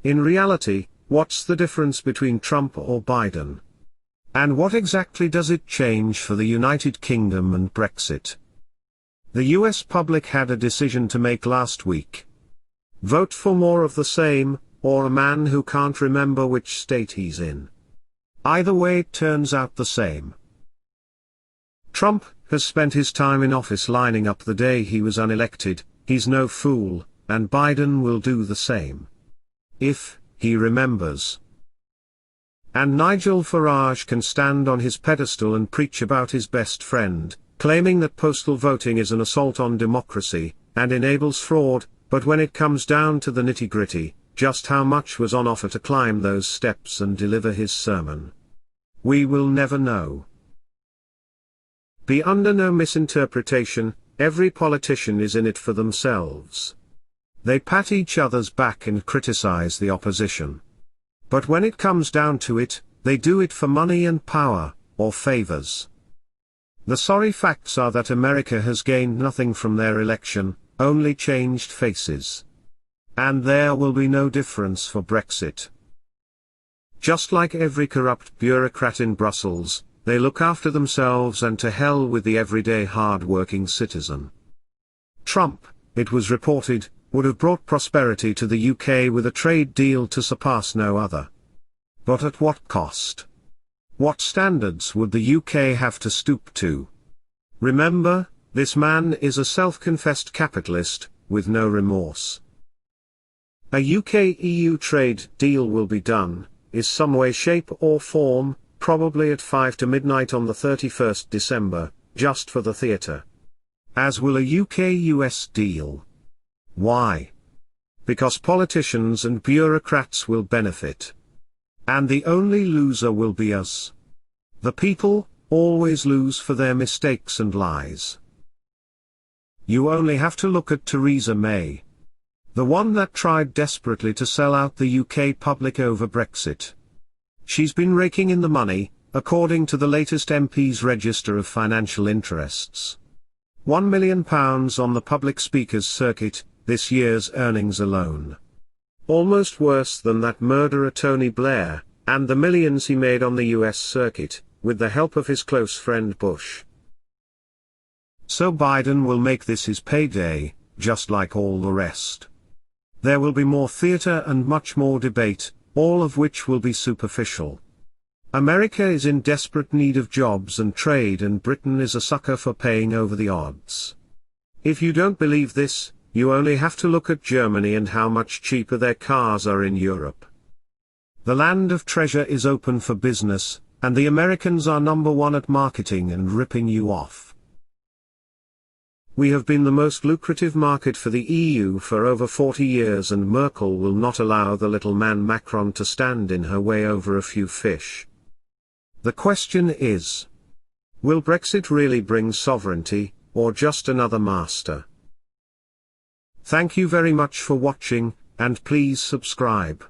In reality, what's the difference between Trump or Biden? And what exactly does it change for the United Kingdom and Brexit? The US public had a decision to make last week. Vote for more of the same, or a man who can't remember which state he's in. Either way it turns out the same. Trump has spent his time in office lining up the day he was unelected, he's no fool, and Biden will do the same. If he remembers. And Nigel Farage can stand on his pedestal and preach about his best friend, claiming that postal voting is an assault on democracy, and enables fraud, but when it comes down to the nitty-gritty, just how much was on offer to climb those steps and deliver his sermon? We will never know. Be under no misinterpretation, every politician is in it for themselves. They pat each other's back and criticize the opposition. But when it comes down to it, they do it for money and power, or favors. The sorry facts are that America has gained nothing from their election, only changed faces. And there will be no difference for Brexit. Just like every corrupt bureaucrat in Brussels, they look after themselves and to hell with the everyday hard-working citizen. Trump, it was reported, would have brought prosperity to the UK with a trade deal to surpass no other. But at what cost? What standards would the UK have to stoop to? Remember, this man is a self-confessed capitalist, with no remorse. A UK-EU trade deal will be done, is some way, shape or form, probably at 5 to midnight on the 31st December, just for the theatre. As will a UK-US deal. Why? Because politicians and bureaucrats will benefit. And the only loser will be us. The people always lose for their mistakes and lies. You only have to look at Theresa May. The one that tried desperately to sell out the UK public over Brexit. She's been raking in the money, according to the latest MP's register of financial interests. £1 million on the public speakers circuit, this year's earnings alone. Almost worse than that murderer Tony Blair, and the millions he made on the US circuit, with the help of his close friend Bush. So Biden will make this his payday, just like all the rest. There will be more theater and much more debate, all of which will be superficial. America is in desperate need of jobs and trade, and Britain is a sucker for paying over the odds. If you don't believe this, you only have to look at Germany and how much cheaper their cars are in Europe. The land of treasure is open for business, and the Americans are number one at marketing and ripping you off. We have been the most lucrative market for the EU for over 40 years, and Merkel will not allow the little man Macron to stand in her way over a few fish. The question is, will Brexit really bring sovereignty, or just another master? Thank you very much for watching, and please subscribe.